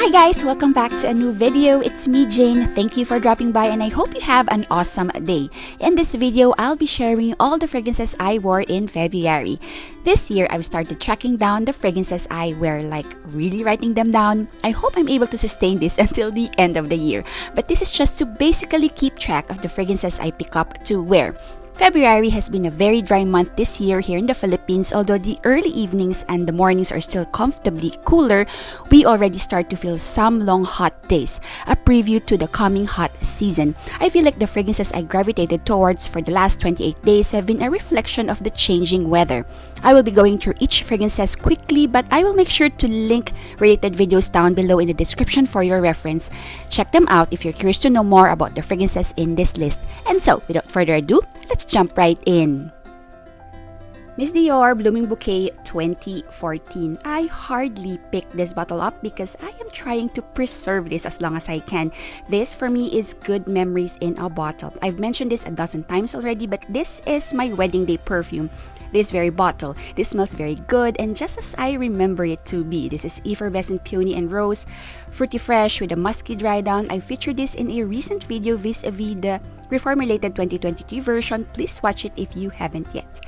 Hi guys, welcome back to a new video. It's me, Jane. Thank you for dropping by and I hope you have an awesome day. In this video, I'll be sharing all the fragrances I wore in February. This year, I've started tracking down the fragrances I wear, like really writing them down. I hope I'm able to sustain this until the end of the year. But this is just to basically keep track of the fragrances I pick up to wear. February has been a very dry month this year here in the Philippines. Although the early evenings and the mornings are still comfortably cooler, we already start to feel some long hot days, a preview to the coming hot season. I feel like the fragrances I gravitated towards for the last 28 days have been a reflection of the changing weather. I will be going through each fragrances quickly, but I will make sure to link related videos down below in the description for your reference. Check them out if you're curious to know more about the fragrances in this list. And so, without further ado, let's jump right in. Miss Dior Blooming Bouquet 2014. I hardly picked this bottle up because I am trying to preserve this as long as I can. This for me is good memories in a bottle. I've mentioned this a dozen times already, but this is my wedding day perfume. This very bottle. This smells very good and just as I remember it to be. This is effervescent peony and rose, fruity fresh with a musky dry down. I featured this in a recent video vis-a-vis the reformulated 2023 version. Please watch it if you haven't yet.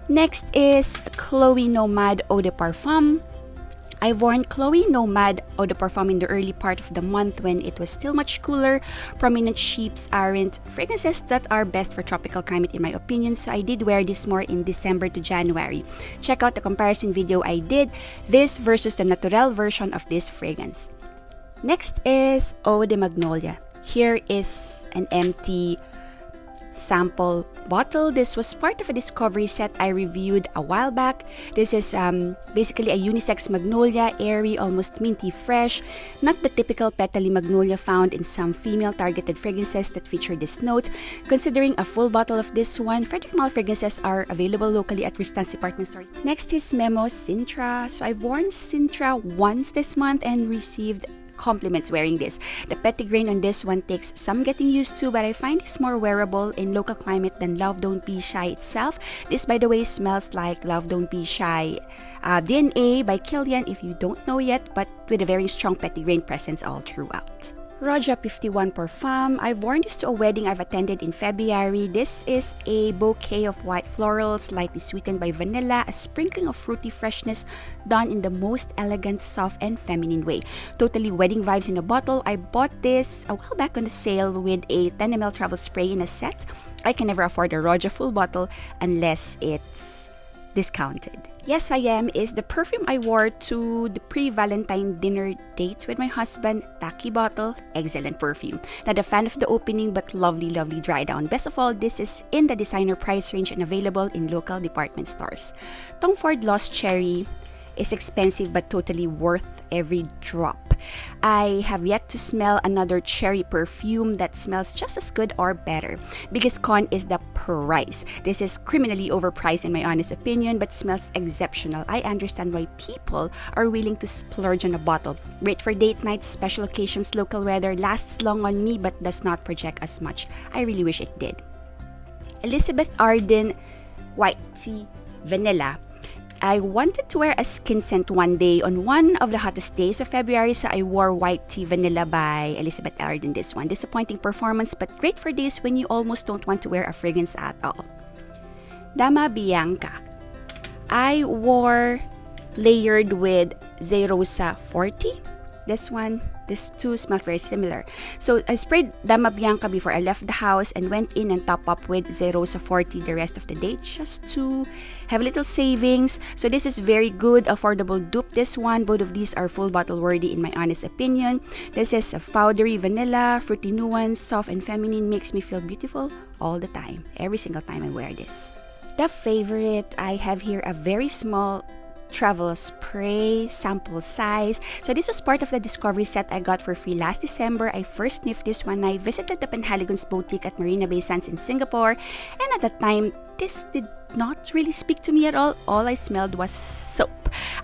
Next is Chloe Nomad Eau de Parfum. I've worn Chloe Nomad Eau de Parfum in the early part of the month when it was still much cooler. Prominent sheeps aren't fragrances that are best for tropical climate in my opinion, so I did wear this more in December to January. Check out the comparison video I did, this versus the natural version of this fragrance. Next is Eau de Magnolia. Here is an empty sample bottle. This was part of a discovery set I reviewed a while back. This is basically a unisex magnolia, airy, almost minty fresh, not the typical petally magnolia found in some female targeted fragrances that feature this note. Considering a full bottle of this one, Frederic Malle fragrances are available locally at Restance department stores. Next is Memo Sintra. So I've worn Sintra once this month and received compliments wearing this. The petitgrain on this one takes some getting used to, but I find this more wearable in local climate than Love Don't Be Shy itself. This, by the way, smells like Love Don't Be Shy DNA by Kilian if you don't know yet, but with a very strong petitgrain presence all throughout. Roja 51 Parfum. I've worn this to a wedding I've attended in February. This is a bouquet of white florals, lightly sweetened by vanilla, a sprinkling of fruity freshness done in the most elegant, soft, and feminine way. Totally wedding vibes in a bottle. I bought this a while back on the sale with a 10 ml travel spray in a set. I can never afford a Roja full bottle unless it's discounted. Yes, I Am is the perfume I wore to the pre-Valentine dinner date with my husband. Tacky bottle, excellent perfume. Not a fan of the opening but lovely dry down. Best of all, this is in the designer price range and available in local department stores. Tom Ford Lost Cherry is expensive but totally worth every drop. I have yet to smell another cherry perfume that smells just as good or better. Biggest con is the price. This is criminally overpriced in my honest opinion, but smells exceptional. I understand why people are willing to splurge on a bottle. Great for date nights, special occasions, local weather, lasts long on me but does not project as much. I really wish it did. Elizabeth Arden White Tea Vanilla. I wanted to wear a skin scent one day on one of the hottest days of February, so I wore White Tea Vanilla by Elizabeth Arden this one. Disappointing performance, but great for days when you almost don't want to wear a fragrance at all. Dama Bianca. I wore layered with Zerosa 40. These two smell very similar. So I sprayed Dama Bianca before I left the house and went in and top up with Zerosa 40 the rest of the day just to have a little savings. So this is very good, affordable dupe. This one, both of these are full bottle worthy in my honest opinion. This is a powdery vanilla, fruity nuance, soft and feminine, makes me feel beautiful all the time, every single time I wear this. The favorite, I have here a very small travel spray, sample size. So this was part of the discovery set I got for free last December. I first sniffed this when I visited the Penhaligon's boutique at Marina Bay Sands in Singapore, and at that time this did not really speak to me at all. All I smelled was soap.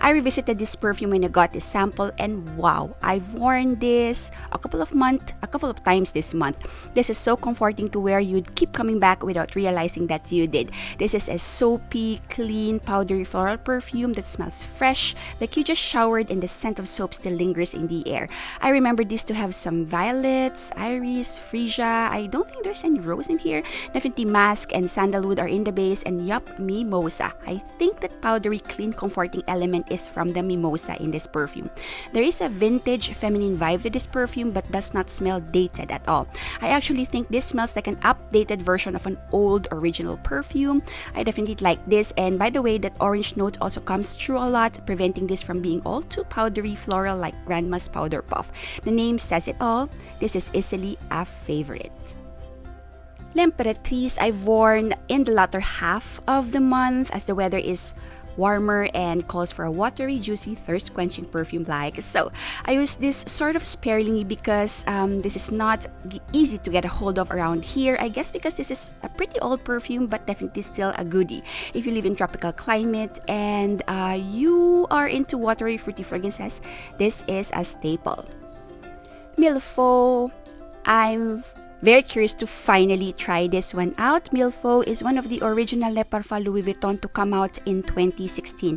I revisited this perfume when I got this sample, and wow, I've worn this a couple of times this month. This is so comforting to wear. You'd keep coming back without realizing that you did. This is a soapy, clean, powdery floral perfume that smells fresh, like you just showered and the scent of soap still lingers in the air. I remember this to have some violets, iris, freesia. I don't think there's any rose in here. Definitely musk and sandalwood are in the base, and yup, mimosa. I think that powdery, clean, comforting element is from the mimosa in this perfume. There is a vintage feminine vibe to this perfume but does not smell dated at all. I actually think this smells like an updated version of an old original perfume. I definitely like this, and by the way, that orange note also comes through a lot, preventing this from being all too powdery floral like Grandma's Powder Puff. The name says it all. This is easily a favorite. L'Imperatrice I've worn in the latter half of the month as the weather is warmer and calls for a watery, juicy, thirst-quenching perfume like so. I use this sort of sparingly because this is not easy to get a hold of around here. I guess because this is a pretty old perfume, but definitely still a goodie. If you live in tropical climate and you are into watery, fruity fragrances, this is a staple. Milfaux, I'm very curious to finally try this one out. Milfaux is one of the original Le Parfum Louis Vuitton to come out in 2016.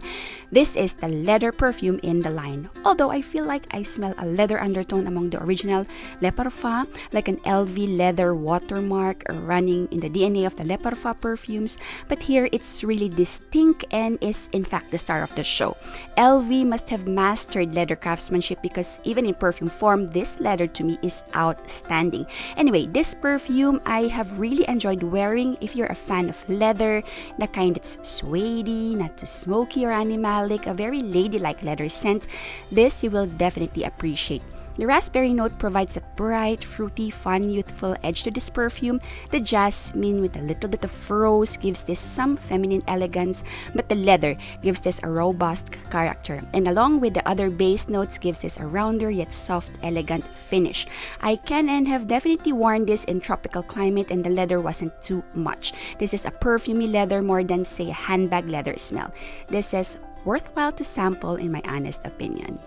This is the leather perfume in the line. Although I feel like I smell a leather undertone among the original Le Parfum, like an LV leather watermark running in the DNA of the Le Parfum perfumes. But here it's really distinct and is in fact the star of the show. LV must have mastered leather craftsmanship because even in perfume form, this leather to me is outstanding. Anyway, this perfume I have really enjoyed wearing. If you're a fan of leather, the kind that's suede-y, not too smoky or animalic, a very ladylike leather scent, this you will definitely appreciate. The raspberry note provides a bright, fruity, fun, youthful edge to this perfume. The jasmine with a little bit of rose gives this some feminine elegance, but the leather gives this a robust character. And along with the other base notes gives this a rounder yet soft, elegant finish. I can and have definitely worn this in tropical climate and the leather wasn't too much. This is a perfumey leather more than say a handbag leather smell. This is worthwhile to sample in my honest opinion.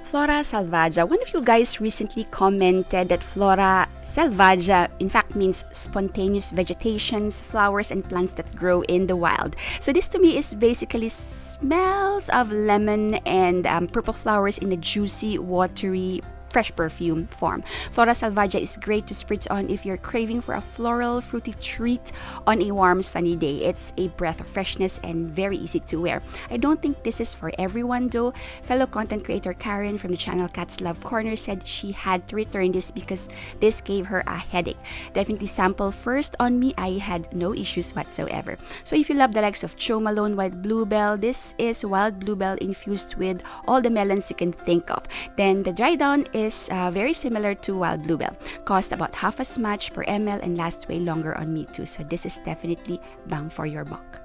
Flora Salvaja. One of you guys recently commented that Flora Salvaja in fact means spontaneous vegetations, flowers, and plants that grow in the wild. So this to me is basically smells of lemon and purple flowers in a juicy, watery, fresh perfume form. Flora Salvaja is great to spritz on if you're craving for a floral, fruity treat on a warm, sunny day. It's a breath of freshness and very easy to wear. I don't think this is for everyone though. Fellow content creator Karen from the channel Cat's Love Corner said she had to return this because this gave her a headache. Definitely sample first on me. I had no issues whatsoever. So if you love the likes of Jo Malone Wild Bluebell, this is Wild Bluebell infused with all the melons you can think of. Then the dry down is very similar to Wild Bluebell. Cost about half as much per ml and lasts way longer on me too. So this is definitely bang for your buck.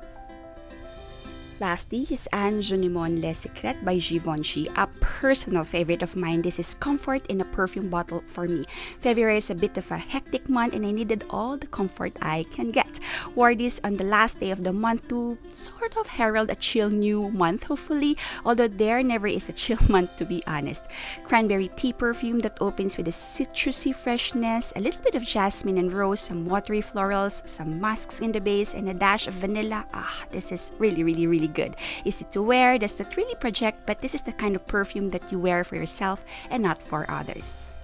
Lastly is Anne Junimon Les Secrets by Givenchy, a personal favorite of mine. This is comfort in a perfume bottle for me. February is a bit of a hectic month and I needed all the comfort I can get. Wore this on the last day of the month to sort of herald a chill new month, hopefully, although there never is a chill month to be honest. Cranberry tea perfume that opens with a citrusy freshness, a little bit of jasmine and rose, some watery florals, some musks in the base, and a dash of vanilla. This is really good. Easy to wear, does not really project, but this is the kind of perfume that you wear for yourself and not for others.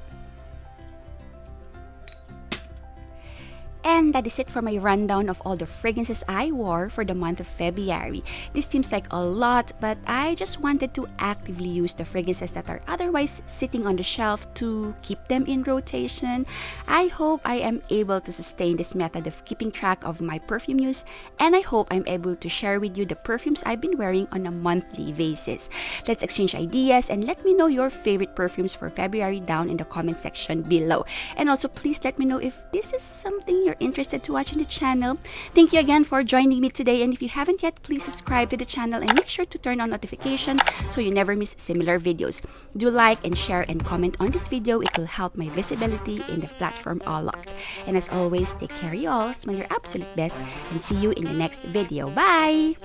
And that is it for my rundown of all the fragrances I wore for the month of February. This seems like a lot, but I just wanted to actively use the fragrances that are otherwise sitting on the shelf to keep them in rotation. I hope I am able to sustain this method of keeping track of my perfume use, and I hope I'm able to share with you the perfumes I've been wearing on a monthly basis. Let's exchange ideas and let me know your favorite perfumes for February down in the comment section below. And also please let me know if this is something you're interested to watching the channel. Thank you again for joining me today, and if you haven't yet, please subscribe to the channel and make sure to turn on notification so you never miss similar videos. Do like and share and comment on this video. It will help my visibility in the platform a lot. And as always, take care you all, smell your absolute best, and see you in the next video. Bye!